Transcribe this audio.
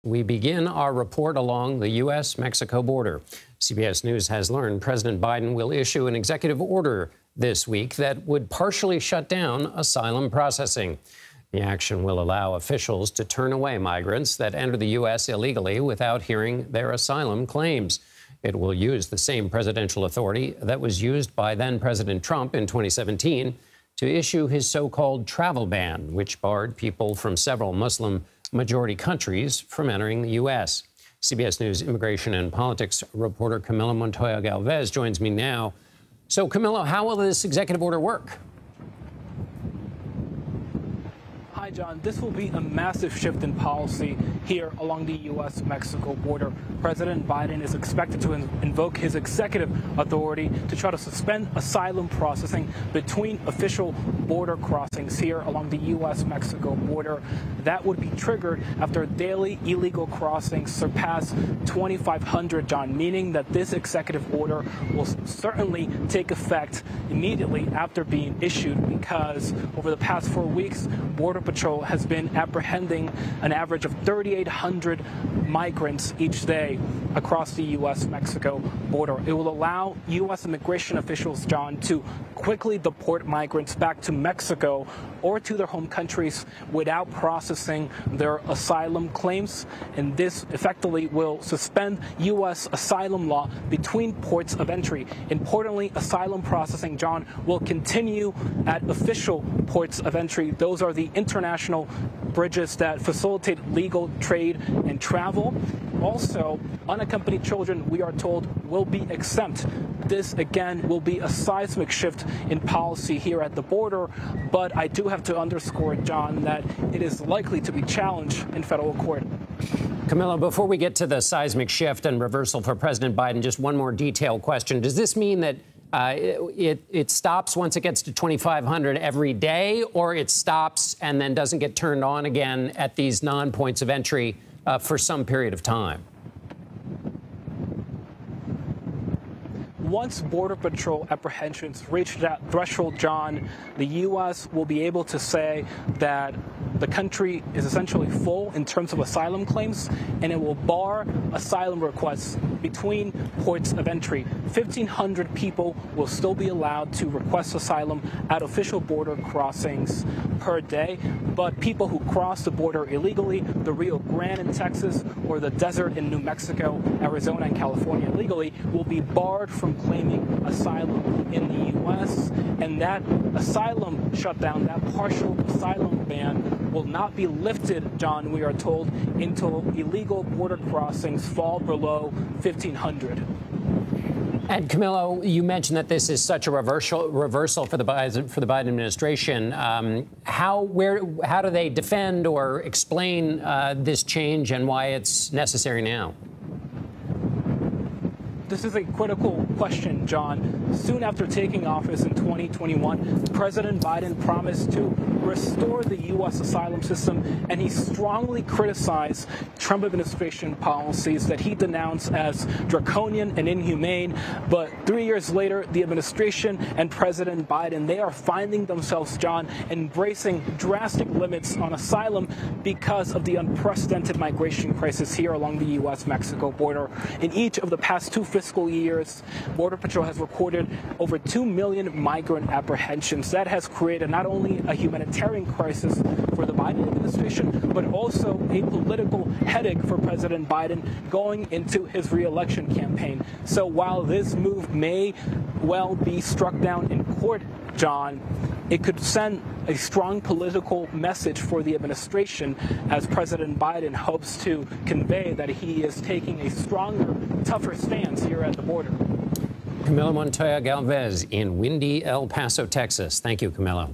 We begin our report along the U.S. Mexico border. CBS News has learned President Biden will issue an executive order this week that would partially shut down asylum processing. The action will allow officials to turn away migrants that enter the U.S. illegally without hearing their asylum claims. It will use the same presidential authority that was used by then-President Trump in 2017 to issue his so-called travel ban, which barred people from several Muslim-majority countries from entering the U.S. CBS News immigration and politics reporter Camilo Montoya-Galvez joins me now. So, Camilo, how will this executive order work? Hi, John. This will be a massive shift in policy here along the U.S. Mexico border. President Biden is expected to invoke his executive authority to try to suspend asylum processing between official border crossings here along the U.S. Mexico border. That would be triggered after daily illegal crossings surpass 2,500, John, meaning that this executive order will certainly take effect immediately after being issued, because over the past 4 weeks, Border Patrol has been apprehending an average of 3,800 migrants each day across the U.S. Mexico border. It will allow U.S. immigration officials, John, to quickly deport migrants back to Mexico or to their home countries without processing their asylum claims. And this effectively will suspend U.S. asylum law between ports of entry. Importantly, asylum processing, John, will continue at official ports of entry. Those are the international bridges that facilitate legal trade and travel. Also, unaccompanied children, we are told, will be exempt. This, again, will be a seismic shift in policy here at the border, but I do have to underscore, John, that it is likely to be challenged in federal court. Camilo, before we get to the seismic shift and reversal for President Biden, just one more detailed question. Does this mean that it stops once it gets to 2,500 every day, or it stops and then doesn't get turned on again at these non-points of entry for some period of time? Once Border Patrol apprehensions reach that threshold, John, the U.S. will be able to say that the country is essentially full in terms of asylum claims, and it will bar asylum requests between ports of entry. 1,500 people will still be allowed to request asylum at official border crossings per day, but people who cross the border illegally, the Rio Grande in Texas or the desert in New Mexico, Arizona, and California illegally, will be barred from claiming asylum in the U.S. And that asylum shutdown, that partial asylum ban, will not be lifted, John, we are told, until illegal border crossings fall below 1,500. And Camilo, you mentioned that this is such a reversal for the Biden administration. How do they defend or explain this change and why it's necessary now? This is a critical question, John. Soon after taking office in 2021, President Biden promised to restore the U.S. asylum system, and he strongly criticized Trump administration policies that he denounced as draconian and inhumane. But 3 years later, the administration and President Biden, they are finding themselves, John, embracing drastic limits on asylum because of the unprecedented migration crisis here along the U.S. Mexico border. In each of the past 2 fiscal years, Border Patrol has recorded over 2 million migrant apprehensions. That has created not only a humanitarian crisis for the Biden administration, but also a political headache for President Biden going into his re-election campaign. So while this move may well be struck down in court, John, it could send a strong political message for the administration as President Biden hopes to convey that he is taking a stronger, tougher stance here at the border. Camilo Montoya-Galvez in windy El Paso, Texas. Thank you, Camilo.